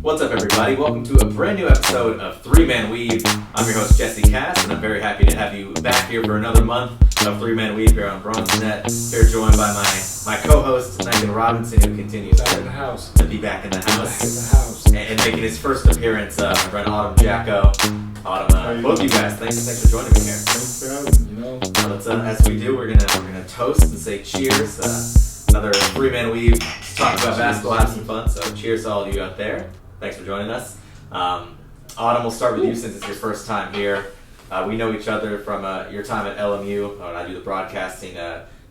What's up, everybody? Welcome to a brand new episode of Three Man Weave. I'm your host, Jesse Kass, and I'm very happy to have you back here for another month of Three Man Weave here on Bronzenet. Here joined by my co-host, Nican Robinson, who continues to be back in the house. And making his first appearance, my friend Adom Jacko. Adom, both you guys, thanks for joining me here. Thanks for having me, Let's, as we do, we're gonna toast and say cheers. Another Three Man Weave to talk about basketball, have some fun. So cheers to all of you out there. Thanks for joining us. Autumn, we'll start with you since it's your first time here. We know each other from your time at LMU. When I do the broadcasting,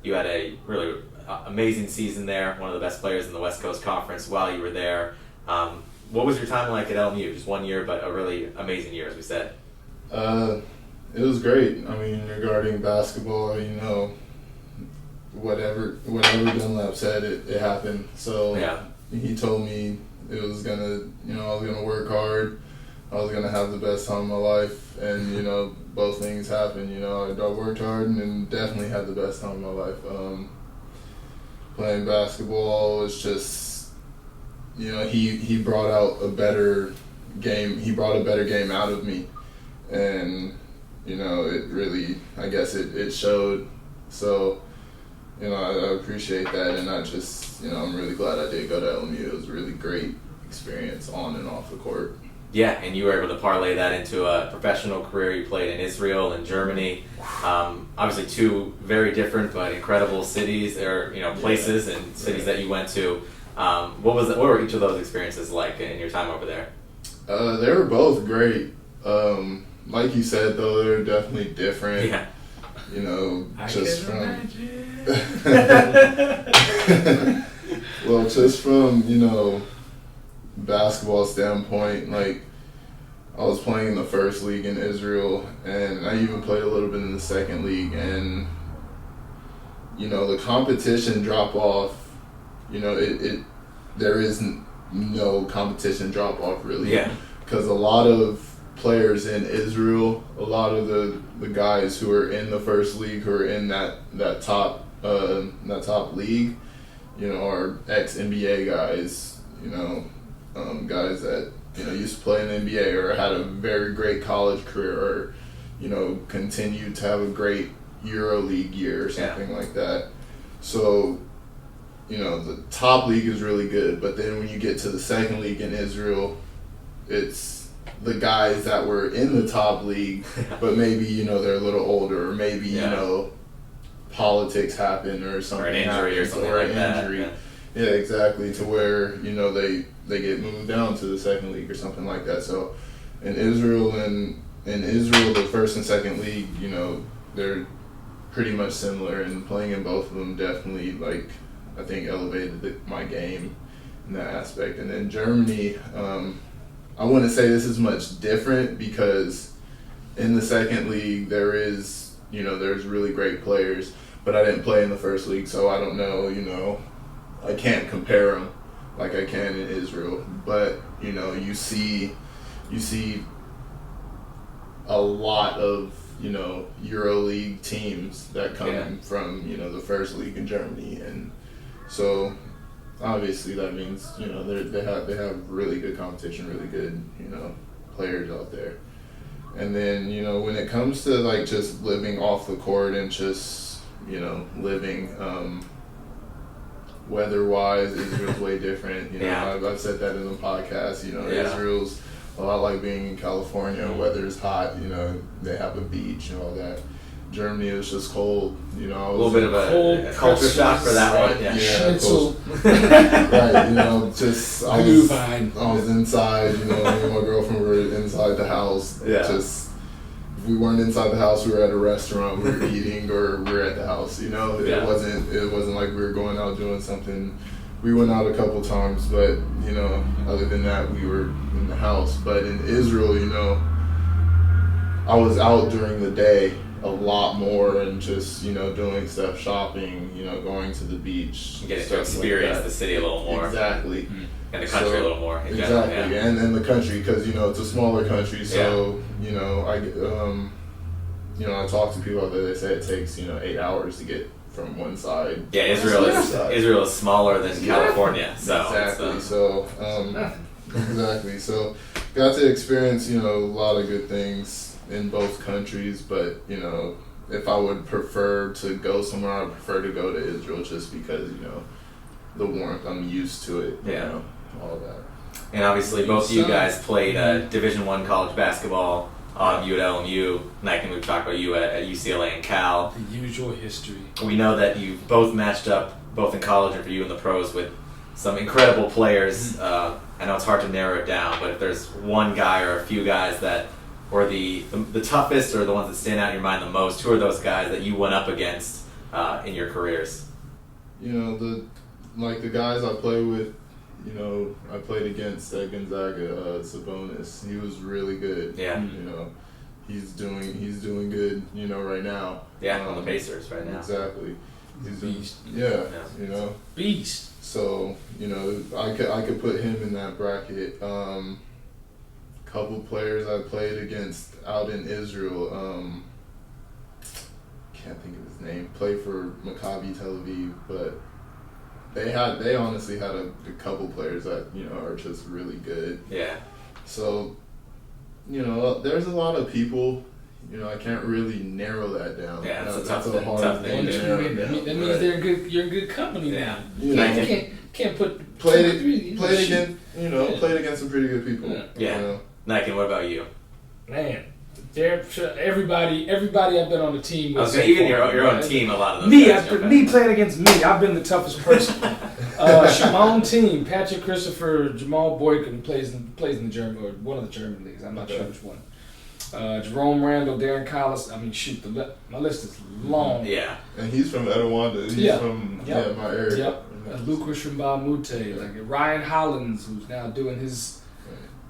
you had a really amazing season there, one of the best players in the West Coast Conference while you were there. What was your time like at LMU? Just 1 year, but a really amazing year, as we said. It was great. I mean, regarding basketball, whatever Dunlap said, it happened. So yeah. He told me it was gonna, I was gonna work hard. I was gonna have the best time of my life, and both things happened. I worked hard and definitely had the best time of my life. Playing basketball was just, he brought out a better game. He brought a better game out of me, and it really, I guess it showed. So. I appreciate that, and I just, I'm really glad I did go to LMU. It was a really great experience on and off the court. Yeah, and you were able to parlay that into a professional career. You played in Israel and Germany. Obviously, two very different but incredible cities, or places and cities that you went to. What were each of those experiences like in your time over there? They were both great. Like you said, though, they're definitely different. Yeah. Just from well, just from basketball standpoint, like I was playing in the first league in Israel, and I even played a little bit in the second league, and the competition drop off. There is no competition drop off really. Yeah. Because a lot of players in Israel, a lot of the guys who are in the first league, who are in that top league, are ex-NBA guys, guys that used to play in the NBA or had a very great college career, or continued to have a great EuroLeague year or something like that. So the top league is really good, but then when you get to the second league in Israel, it's the guys that were in the top league, but maybe, they're a little older, or maybe, politics happen or something. Or an injury or something like that. Yeah, exactly, to where, they get moved down to the second league or something like that. So in Israel, the first and second league, they're pretty much similar, and playing in both of them definitely, I think elevated my game in that aspect. And then Germany, I wouldn't say this is much different, because in the second league there's really great players, but I didn't play in the first league, so I don't know, I can't compare them like I can in Israel. But, you see a lot of, EuroLeague teams that come from, the first league in Germany, and so obviously that means they have really good competition, really good players out there. And then when it comes to just living off the court and just living weather-wise, Israel's way different. I've said that in the podcast. Israel's a lot like being in California. Weather's hot. They have a beach and all that. Germany is just cold, a little bit of a culture shock for that one. Yeah, cold. Right, just I was inside, me and my girlfriend were inside the house. Yeah. Just if we weren't inside the house, we were at a restaurant, we were eating, or we were at the house. It wasn't like we were going out doing something. We went out a couple times, but other than that, we were in the house. But in Israel, I was out during the day a lot more, and just doing stuff, shopping, going to the beach, you get to experience the city a little more. Exactly. And the country a little more in exactly general, yeah. And the country, because it's a smaller country, so I talk to people out there, they say it takes 8 hours to get from one side. Yeah, Israel is smaller than California, so exactly. Exactly. So got to experience, a lot of good things in both countries, but, if I would prefer to go somewhere, I would prefer to go to Israel just because, the warmth, I'm used to it, all that. And obviously both of you guys played Division I college basketball. You at LMU, Nican, we've talked about you at UCLA and Cal. The usual history. We know that you both matched up, both in college and for you in the pros, with some incredible players. I know it's hard to narrow it down, but if there's one guy or a few guys that were the toughest or the ones that stand out in your mind the most, who are those guys that you went up against in your careers? The guys I play with, I played against at Gonzaga, Sabonis. He was really good. Yeah. He's doing good, right now. Yeah, on the Pacers right now. Exactly. He's a beast. Yeah. Beast. So, I could put him in that bracket. Couple players I played against out in Israel. Can't think of his name. Played for Maccabi Tel Aviv, but they honestly had a couple players that are just really good. Yeah. So, there's a lot of people. I can't really narrow that down. Yeah, that's a hard thing to narrow down. That means you're in good company now. Yeah. You can't put played against some pretty good people. Yeah. Nican, what about you? Man, everybody I've been on the team with. Even your own team, a lot of those me, guys me playing against me, I've been the toughest person. My own team, Patrick Christopher, Jamal Boykin plays in the German, or one of the German leagues. I'm not sure which one. Jerome Randall, Darren Collis. I mean, shoot, my list is long. Yeah. And he's from Etowanda. He's from my area. Yep. Lucas Mute, like Ryan Hollins, who's now doing his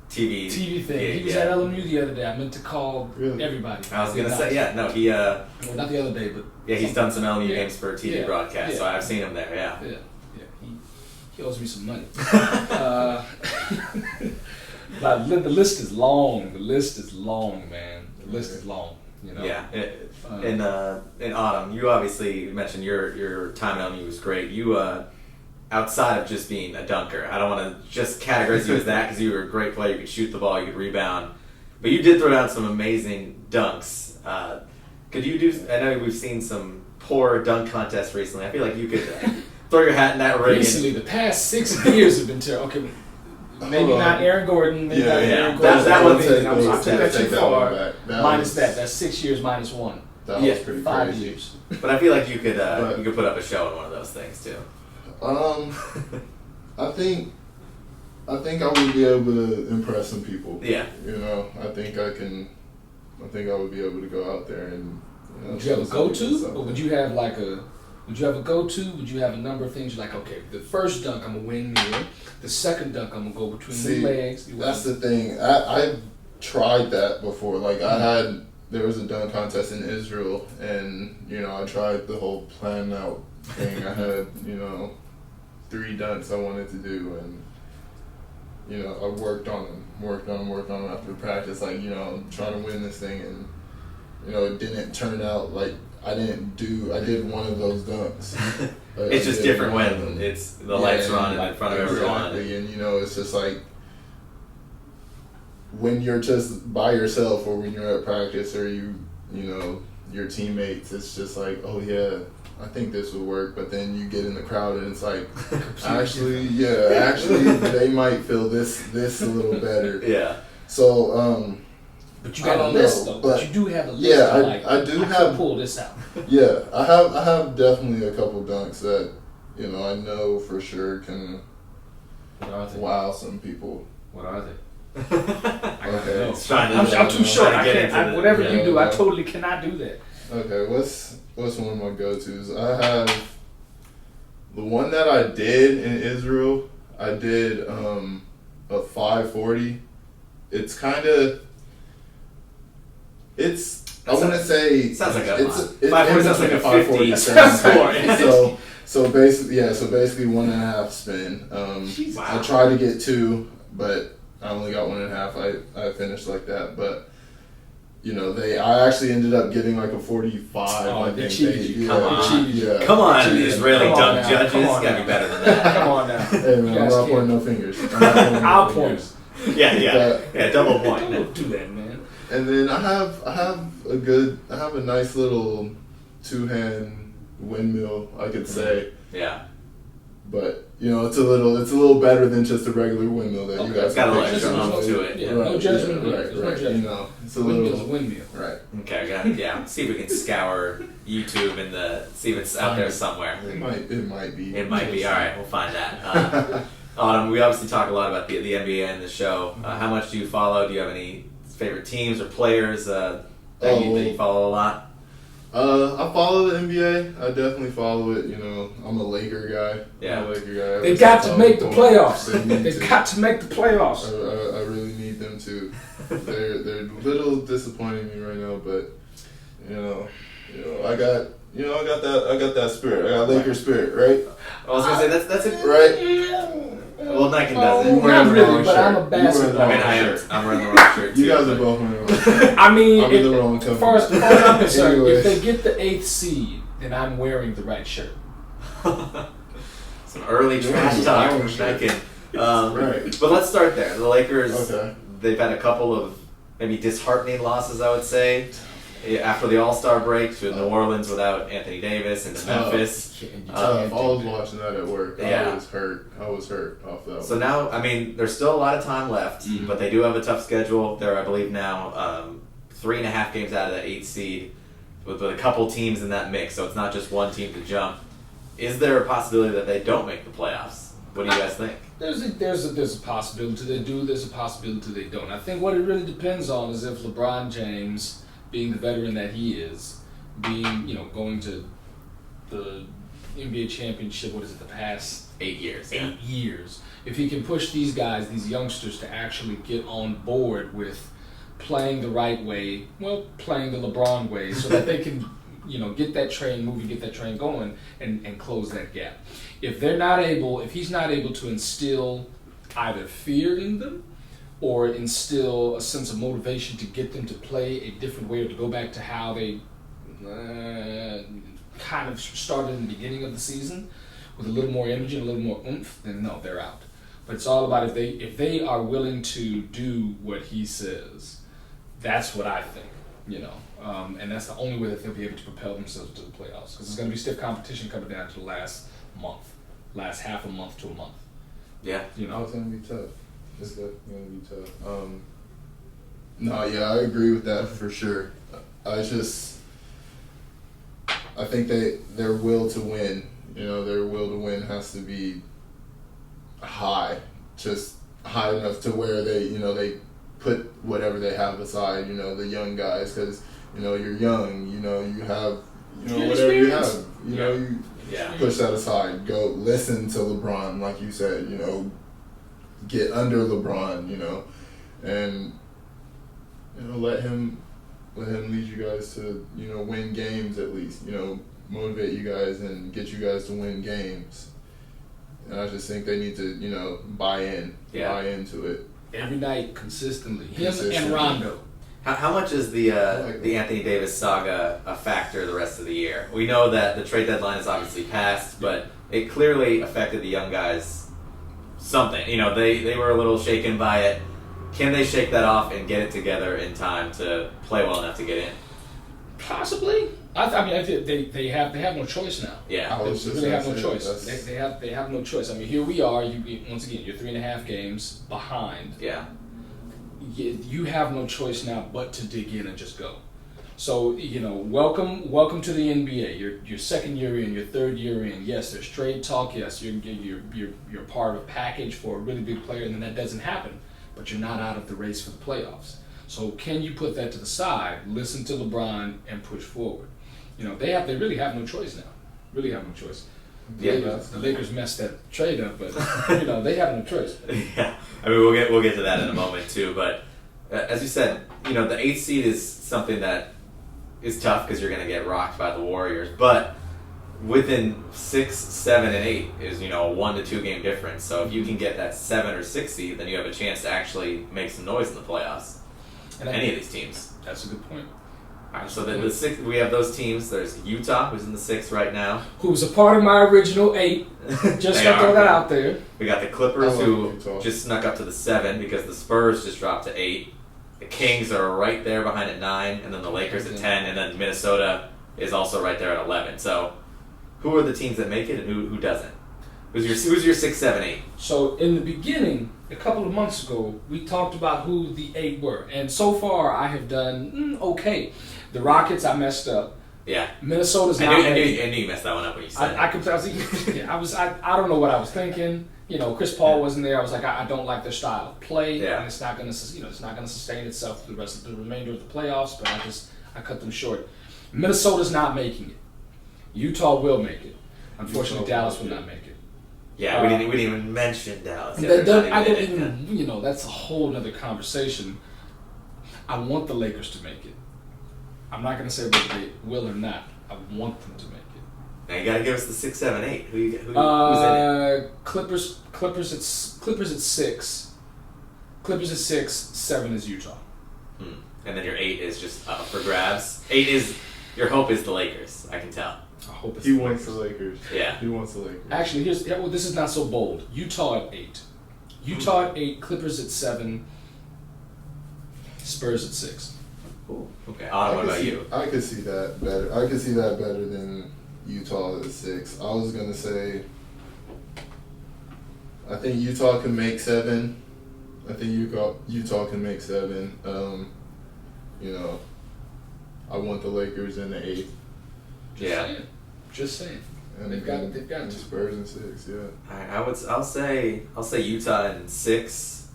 TV thing. Yeah, he was at LMU the other day. I meant to call everybody. I was gonna say, he. Well, not the other day, but he's done some LMU games for TV broadcast, so I've seen him there. Yeah. He owes me some money. But the list is long. The list is long, man. The list is long. Yeah. In Adom, you obviously mentioned your time at LMU was great. You outside of just being a dunker, I don't want to just categorize you as that because you were a great player. You could shoot the ball, you could rebound, but you did throw down some amazing dunks. Could you do? I know we've seen some poor dunk contests recently. I feel like you could throw your hat in that ring. Recently, the past 6 years have been terrible. Okay. Maybe not Aaron Gordon. Maybe not Aaron Gordon. That one thing. I took that too far. Minus that. That's 6 years minus 1. That was pretty 5 crazy. years. But I feel like you could put up a show in one of those things too. I think I would be able to impress some people. Yeah. I think I would be able to go out there and. Would you have a go-to, or would you have like a? Would you have a go-to? Would you have a number of things you're like, okay, the first dunk I'm a windmill, the second dunk I'm gonna go between the legs. That's the thing. I tried that before. Like there was a dunk contest in Israel, and I tried the whole plan out thing. I had 3 dunks I wanted to do, and I worked on them after practice. Like I'm trying to win this thing, and it didn't turn out like. I did one of those dunks. It's just different when it's the lights are on in front of everyone. Exactly, and it's just like when you're just by yourself or when you're at practice or your teammates, it's just like, oh yeah, I think this would work, but then you get in the crowd and it's like, actually they might feel this a little better. Yeah. So but you got a list though. But you do have a list. Yeah, I do have. Pull this out. Yeah, I have definitely a couple dunks that I know for sure can wow some people. What are they? Okay, I'm too short. I can't. Whatever you do, I totally cannot do that. Okay, what's one of my go-tos? I have the one that I did in Israel. I did a 540. It's kind of. I want to say sounds like a 540 sounds like a 540 spin. so basically 1.5 spin. Wow. I tried to get 2, but I only got 1.5. I finished like that, but I actually ended up getting like a 45. Oh, I they think cheated you. Come on. Yeah. Come on, Cheated. Israeli Come on dumb now. judges. Come It's on gotta be now. better than that. Come on now. Hey man, You I'm guys not can't- pointing no fingers. I'm not pointing no I'll fingers. point. Yeah, double point. Don't do that, man. And then I have a nice little 2-hand windmill, I could say. Yeah. But it's a little better than just a regular windmill that you Okay. guys It's got a can little picture. extra oomph to it. Yeah, Right, no judgment. yeah, There's no right. judgment. It's a Windmill's a little windmill. right. Okay, yeah. See if we can scour YouTube and see if it's out there somewhere. It might be. It might be. All right, we'll find that. Autumn, we obviously talk a lot about the NBA in the show. How much do you follow? Do you have any favorite teams or players that you follow a lot? I follow the NBA. I definitely follow it. I'm a Laker guy. Yeah. I'm a Laker guy. They've got to make the playoffs. They need They've to. got to make the playoffs. I really need them to. They're a little disappointing me right now, but I got that spirit. I got Laker spirit, right? I was gonna say that's it. Right. Well, Nican doesn't. You wearing Not the wrong really, but I'm a shirt. You wearing the basketball. I mean, wrong shirt. I'm wearing the wrong shirt too. You guys are but- both wearing the wrong shirt. I mean, I'm in the wrong company. as far as I'm concerned, Anyways. if they get the 8th seed, then I'm wearing the right shirt. Some early trash Yeah, talk yeah, from sure. Nican. Right. But let's start there. The Lakers, Okay. they've had a couple of maybe disheartening losses, I would say. After the All-Star break to New Orleans without Anthony Davis and to Memphis. I was watching that at work. Yeah. I was hurt off that. So now, I mean, there's still a lot of time left, Mhm. but they do have a tough schedule. They're, I believe, now 3.5 games out of the 8th seed with a couple teams in that mix, so it's not just one team to jump. Is there a possibility that they don't make the playoffs? What do you guys think? There's a possibility they do. There's a possibility they don't. I think what it really depends on is if LeBron James, being the veteran that he is, going to the NBA championship, the past 8 years. 8 years, if he can push these guys, these youngsters, to actually get on board with playing the right way, playing the LeBron way, so that they can, get that train moving, get that train going, and close that gap. If he's not able to instill either fear in them or instill a sense of motivation to get them to play a different way or to go back to how they kind of started in the beginning of the season with a little more energy and a little more oomph, then no, they're out. But it's all about if they are willing to do what he says. That's what I think, and that's the only way that they'll be able to propel themselves to the playoffs, because it's going to be stiff competition coming down to the last half a month to a month. Yeah. It's gonna be tough. It's definitely gonna be tough. No, yeah, I agree with that for sure. I think their will to win, their will to win has to be high, just high enough to where they put whatever they have aside, the young guys, because you're young, you have whatever you have, you push that aside, go listen to LeBron, like you said, get under LeBron, and let him lead you guys to win games at least, motivate you guys and get you guys to win games. And I just think they need to buy into it Every night, consistently. Him Consistently. and Rondo. How much is the like the that. Anthony Davis saga a factor the rest of the year? We know that the trade deadline is obviously passed, but it clearly affected the young guys something. They were a little shaken by it. Can they shake that off and get it together in time to play well enough to get in? Possibly. I think they have no choice now. Yeah. I They was just really have gonna no say, choice. that's- They have no choice. I mean, here we are. Once again, you're 3.5 games behind. Yeah. You have no choice now but to dig in and just go. So welcome to the NBA. Your second year in, your third year in. Yes, there's trade talk. Yes, you're part of a package for a really big player, and then that doesn't happen. But you're not out of the race for the playoffs. So can you put that to the side, listen to LeBron, and push forward? They really have no choice now. Really have no choice. The Lakers messed that trade up, but they have no choice. Yeah, I mean we'll get to that in a moment too. But as you said, the 8th seed is something that is tough because you're going to get rocked by the Warriors. But within 6, 7, and 8 is a 1 to 2 game difference. So if you can get that 7 or 6 seed, then you have a chance to actually make some noise in the playoffs. any of these teams. That's a good point. All right, so then the six, we have those teams. There's Utah, who's in the 6 right now. Who's a part of my original 8. Just to throw that out there. We got the Clippers, who Utah. just snuck up to the 7 because the Spurs just dropped to 8. The Kings are right there behind at 9, and then the Lakers at 10, and then Minnesota is also right there at 11. So, who are the teams that make it, and who doesn't? Who's your 6, 7, 8? So in the beginning, a couple of months ago, we talked about who the 8 were, and so far I have done okay. The Rockets, I messed up. Yeah. Minnesota's not. I knew you messed that one up when you said I don't know what I was thinking. Chris Paul wasn't there. I was like, I don't like their style of play, and it's not gonna, it's not gonna sustain itself for the remainder of the playoffs. But I cut them short. Minnesota's not making it. Utah will make it. Unfortunately, Dallas will not make it. Yeah, we didn't even mention Dallas. That's a whole other conversation. I want the Lakers to make it. I'm not going to say whether they will or not. I want them to make it. Now you got to give us the 6, 7, 8. Who's in it? Clippers at 6. Clippers at 6. 7 is Utah. And then your 8 is just up for grabs. 8 is your hope is the Lakers. I can tell. I hope it's He wants the Lakers. Yeah. He wants the Lakers. Actually, this is not so bold. Utah at 8. Utah at 8. Clippers at 7. Spurs at 6. Ooh. Okay. Adom, what about you? I could see that better. I could see that better than Utah at 6. I was gonna say, I think Utah can make 7. I think Utah can make 7. I want the Lakers in the 8. Just saying. And They've got to. Spurs in 6. Yeah. I'll say Utah in 6.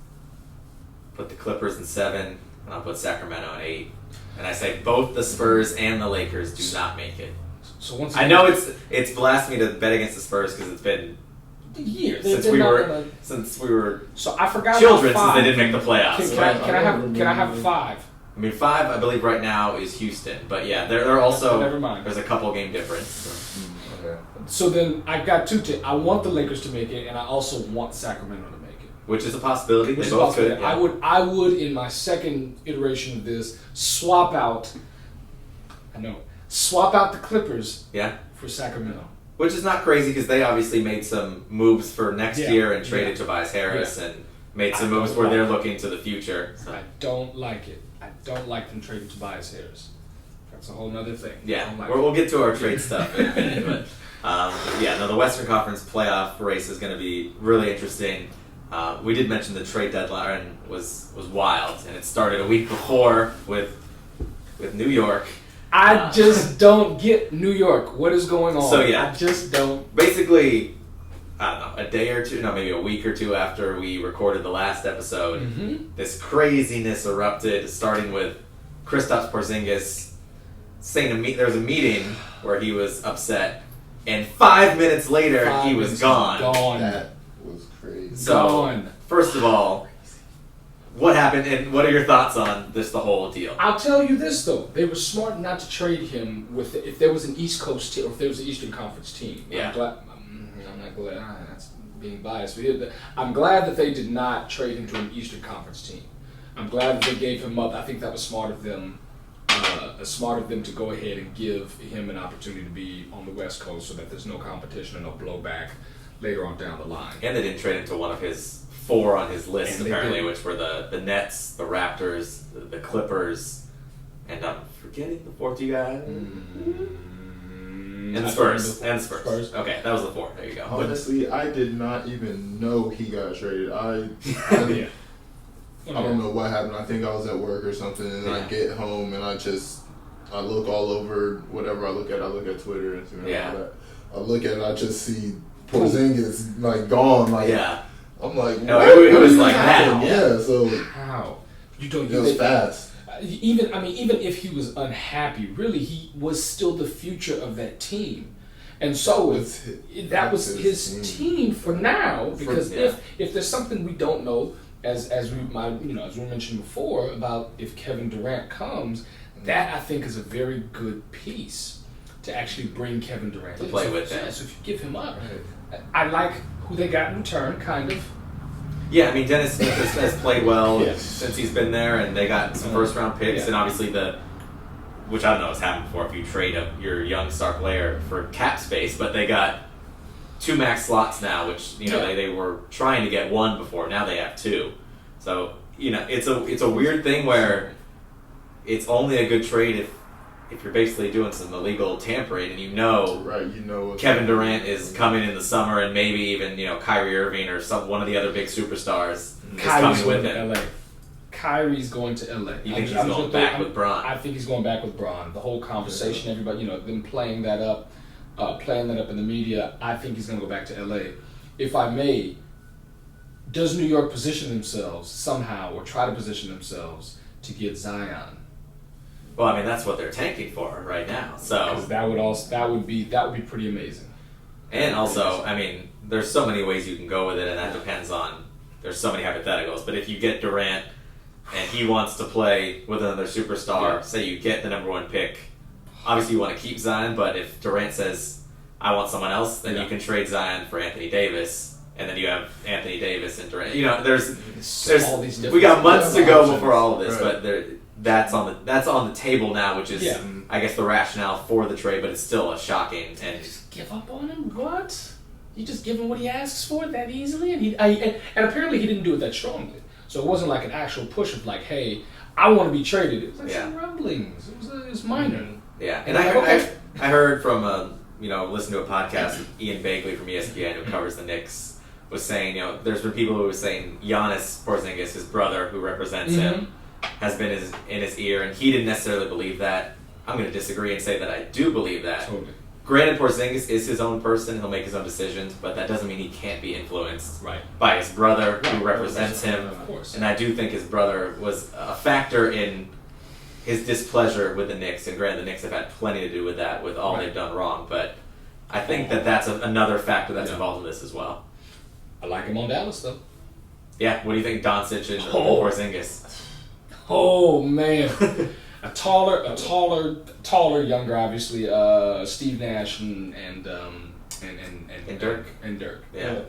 Put the Clippers in 7, and I'll put Sacramento in 8. And I say both the Spurs and the Lakers do not make it. So once I know it's blasphemy to bet against the Spurs because it's been years since we were So I forgot children about 5. since they didn't make the playoffs. Can I have 5? I mean, 5 I believe right now is Houston, but yeah, they're also Never mind. There's a couple game difference. So. Okay. So then I've got 2 I want the Lakers to make it, and I also want Sacramento to make it. Which is a possibility. Which They is a both could. possibility. Yeah. I would in my second iteration of this swap out the Clippers for Sacramento. Which is not crazy because they obviously made some moves for next year and traded Tobias Harris and made some moves where they're looking to the future. So. I don't like it. I don't like them trading Tobias Harris. That's a whole other thing. Yeah, we'll get to our trade stuff in a minute. But the Western Conference playoff race is going to be really interesting. We did mention the trade deadline was wild, and it started a week before with New York. I just don't get New York. What is going on? So yeah, I just don't. Basically, I don't know, a day or two, maybe a week or two after we recorded the last episode, this craziness erupted, starting with Kristaps Porzingis saying there was a meeting where he was upset, and 5 minutes later he was gone. That was crazy. So, first of all, what happened, and what are your thoughts on the whole deal? I'll tell you this though, they were smart not to trade him if there was an East Coast team or if there was an Eastern Conference team. Yeah. I'm not glad. That's being biased. I'm glad that they did not trade him to an Eastern Conference team. I'm glad that they gave him up. I think that was smart of them. Smart of them to go ahead and give him an opportunity to be on the West Coast so that there's no competition and no blowback later on down the line. And they didn't trade him to one of his 4 on his list, apparently, which were the Nets, the Raptors, the Clippers, and I'm forgetting the 4th you got. And the Spurs. Spurs. Okay, that was the 4. There you go. Honestly, I did not even know he got traded. I don't know what happened. I think I was at work or something, and I get home and I look all over whatever I look at. I look at Twitter and all that. I look at it, I just see Porzingis gone. I'm like, no, it was like that. Yeah, so how it was fast. Even if he was unhappy, really, he was still the future of that team, and so that was his team for now. Because if there's something we don't know, as we mentioned before about if Kevin Durant comes, that I think is a very good piece to actually bring Kevin Durant to play with. So if you give him up, I like who they got in return, kind of. Yeah, I mean, Dennis Smith has played well Yes. since he's been there, and they got some first-round picks, and obviously which I don't know has happened before if you trade your young star player for cap space, but they got 2 max slots now, which, they were trying to get 1 before, now they have 2. So, it's a weird thing where it's only a good trade if you're basically doing some illegal tampering and what Kevin Durant is coming in the summer and maybe even, Kyrie Irving or one of the other big superstars is coming with him. LA. Kyrie's going to LA. You think he's going back with Bron? I think he's going back with Bron. The whole conversation, everybody, them playing that up in the media, I think he's going to go back to LA. If I may, does New York position themselves somehow or try to position themselves to get Zion? Well, I mean, that's what they're tanking for right now. So because that would be pretty amazing. And also, I mean, there's so many ways you can go with it, and that depends on. There's so many hypotheticals. But if you get Durant and he wants to play with another superstar, say you get the number 1 pick, obviously you want to keep Zion. But if Durant says, "I want someone else," then you can trade Zion for Anthony Davis, and then you have Anthony Davis and Durant. There's all these different. We got months to go before all of this, right. but that's on the table now, which is I guess the rationale for the trade, but it's still a shocking and just give up on him. What? You just give him what he asks for that easily, and apparently he didn't do it that strongly. So it wasn't like an actual push of like, hey, I want to be traded. It was like some rumblings. It was minor. Yeah, and I heard from listened to a podcast with Ian Bagley from ESPN who covers the Knicks was saying there's been people who were saying Giannis Porzingis, his brother who represents him, has been in his ear, and he didn't necessarily believe that. I'm going to disagree and say that I do believe that. Totally. Granted, Porzingis is his own person; he'll make his own decisions, but that doesn't mean he can't be influenced by his brother who represents him. Of course. And I do think his brother was a factor in his displeasure with the Knicks. And granted, the Knicks have had plenty to do with that, with all they've done wrong. But I think that's another factor that's involved in this as well. I like him on Dallas, though. Yeah, what do you think, Doncic and Porzingis? Oh man, a taller, younger, obviously. Steve Nash and Dirk. Yeah,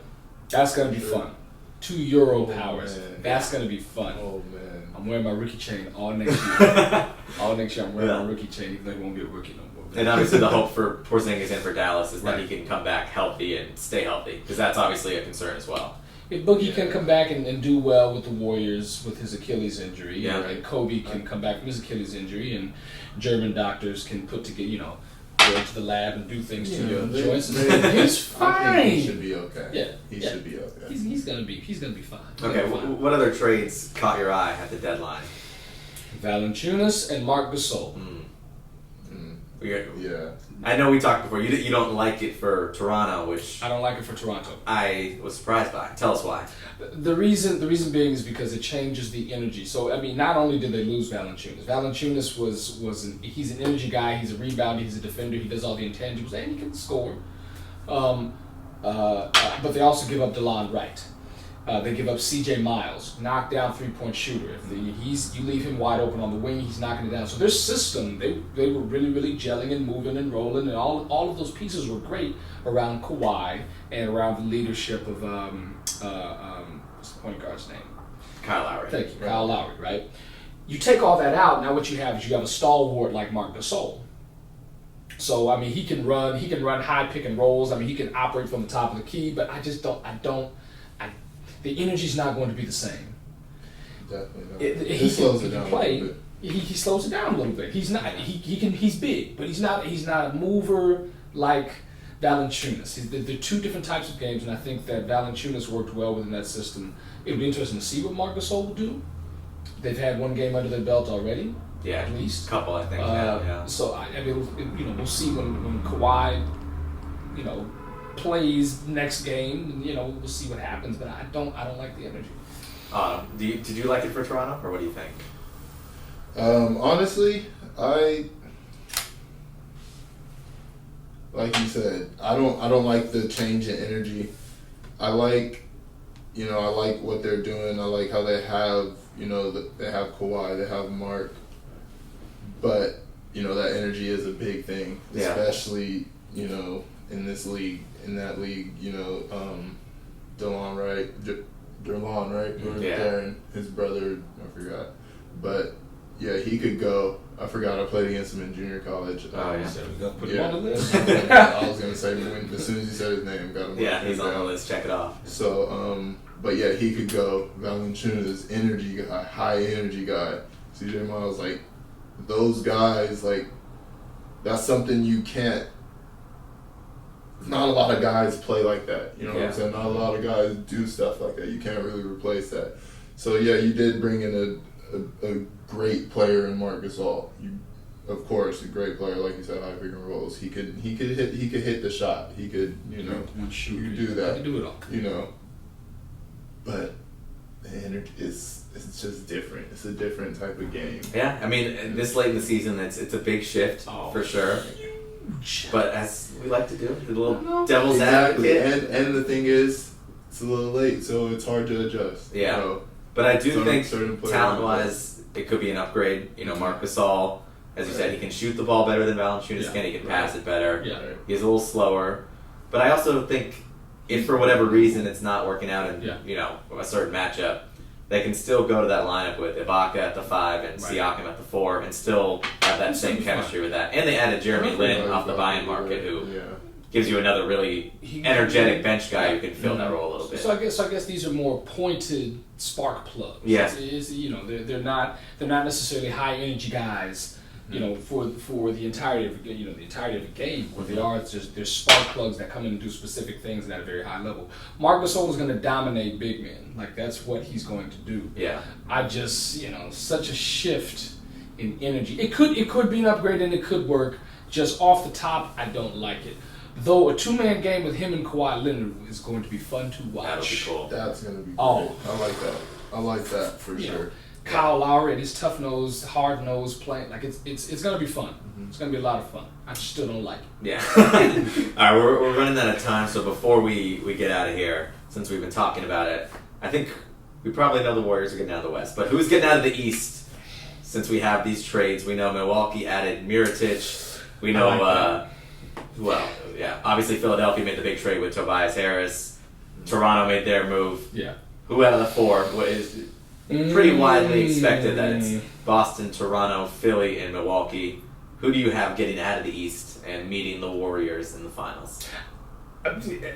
that's gonna be fun. 2 Euro powers. Man. That's gonna be fun. Oh man, I'm wearing my rookie chain all next year. All next year I'm wearing my rookie chain, even though he won't be a rookie no more. And obviously the hope for Porzingis and for Dallas is that he can come back healthy and stay healthy, because that's obviously a concern as well. If Boogie can come back and do well with the Warriors with his Achilles injury, and Kobe can come back from his Achilles injury, and German doctors can put together, go into the lab and do things to your joints. He's fine. I think he should be okay. Yeah, he should be okay. He's gonna be fine. Okay, what other trades caught your eye at the deadline? Valanciunas and Marc Gasol. Yeah. I know we talked before. You don't like it for Toronto, which I don't like it for Toronto. I was surprised by. Tell us why. The reason being is because it changes the energy. So I mean, not only did they lose Valanciunas. Valanciunas he's an energy guy. He's a rebounder. He's a defender. He does all the intangibles, and he can score. But they also give up DeLon Wright. They give up C.J. Miles, knockdown 3-point shooter. If you leave him wide open on the wing, he's knocking it down. So their system, they were really, really gelling and moving and rolling, and all of those pieces were great around Kawhi and around the leadership of what's the point guard's name? Kyle Lowry. Thank you, Kyle Lowry. Right. You take all that out. Now what you have is a stalwart like Marc Gasol. So I mean, he can run high pick and rolls. I mean, he can operate from the top of the key. But I just don't. The energy's not going to be the same. Definitely not. He slows can it down play. a little bit. He slows it down a little bit. He's not. He's big, but he's not a mover like Valanciunas. They're 2 different types of games, and I think that Valanciunas worked well within that system. It'll be interesting to see what Marc Gasol will do. They've had 1 game under their belt already. Yeah, at least a couple, I think. Yeah. So I mean, we'll see when Kawhi, plays next game. We'll see what happens. But I don't like the energy. Did you like it for Toronto, or what do you think? Honestly, like you said, I don't like the change in energy. I like what they're doing. I like how they have, they have Kawhi, they have Mark. But, that energy is a big thing, especially, in this league, in that league, DeLon Wright, Derlon, right? Or Yeah. Darren, his brother, I forgot. But yeah, he could go. I forgot I played against him in junior college. Oh, yeah. So we're gonna put him Yeah. on the list. I was gonna say as soon as you said his name, got him. Yeah, he's on the list. Check it off. So, but yeah, he could go. Valanciunas, energy guy, high energy guy. CJ Miles, like those guys, like that's something you can't. Not a lot of guys play like that. You know what I'm saying? Not a lot of guys do stuff like that. You can't really replace that. So yeah, you did bring in a great player in Marc Gasol. Of course, a great player, like you said, high pick and rolls. He could hit the shot. He could, you know, Shoot, you do that. He could do it all. You know, but the energy it's just different. It's a different type of game. Yeah, I mean, this late in the season, it's a big shift for sure. But as we like to do, the little devil's advocate. And the thing is, it's a little late, so it's hard to adjust. Yeah. You know, But I do think players- talent-wise, it could be an upgrade. You know, Marc Gasol, as you said, he can shoot the ball better than Valanciunas can. He can pass it better. Yeah. He's a little slower. But I also think if for whatever reason it's not working out in you know a certain matchup, they can still go to that lineup with Ibaka at the 5 and Siakam at the 4 and still have that same chemistry with that. And they added Jeremy Lin off the buy-in market, who gives you another really energetic bench guy who can fill that role a little bit. So I guess these are more pointed spark plugs. Yeah. It's, you know, they're not necessarily high energy guys. You know, for the entirety of the game. What they are, it's just they're spark plugs that come in and do specific things at a very high level. Marc Gasol is going to dominate big men. Like that's what he's going to do. Yeah. I just such a shift in energy. It could be an upgrade and it could work. Just off the top, I don't like it. Though a 2-man game with him and Kawhi Leonard is going to be fun to watch. That'll be cool. That's gonna be great. Oh. I like that for sure. Kyle Lowry and his tough nose, hard nose playing, like it's gonna be fun. It's gonna be a lot of fun. I still don't like it. Yeah. All right, we're running out of time, so before we get out of here, since we've been talking about it, I think we probably know the Warriors are getting out of the West, but who's getting out of the East? Since we have these trades, we know Milwaukee added Mirotic. We know, obviously Philadelphia made the big trade with Tobias Harris. Toronto made their move. Yeah. Who out of the 4 is pretty widely expected that it's Boston, Toronto, Philly, and Milwaukee. Who do you have getting out of the East and meeting the Warriors in the finals?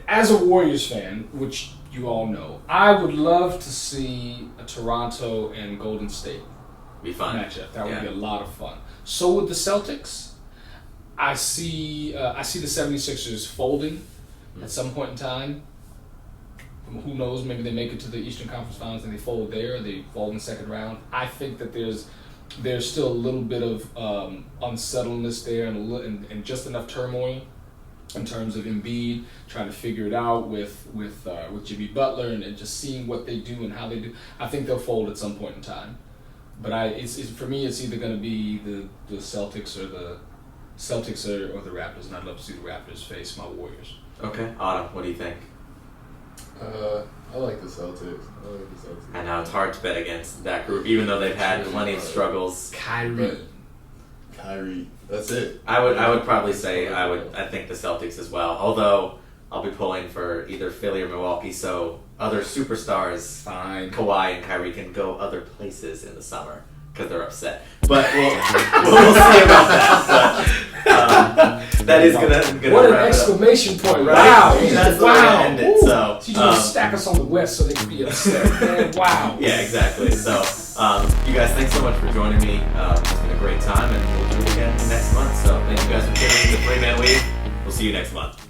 As a Warriors fan, which you all know, I would love to see a Toronto and Golden State Be fun. matchup. That would be a lot of fun. So with the Celtics, I see the 76ers folding at some point in time. Who knows? Maybe they make it to the Eastern Conference Finals and they fold there. Or they fold in the second round. I think that there's still a little bit of unsettledness there and just enough turmoil in terms of Embiid trying to figure it out with Jimmy Butler and just seeing what they do and how they do. I think they'll fold at some point in time. But for me, it's either going to be the Celtics or the Raptors, and I'd love to see the Raptors face my Warriors. Okay. Adom, what do you think? I like the Celtics. I know it's hard to bet against that group, even though they've had plenty of struggles. Kyrie, that's it. I would probably say I think the Celtics as well. Although I'll be pulling for either Philly or Milwaukee, so other superstars, fine. Kawhi and Kyrie, can go other places in the summer because they're upset. But we'll see about that. But that is gonna what an wrap it up. exclamation point! Right? Wow, That's the way to end it. So you just stack us on the West so they can be upset. Man, wow. Yeah, exactly. So you guys, thanks so much for joining me. It's been a great time, and we'll do it again next month. So thank you guys for tuning in to 3-Man Week. We'll see you next month.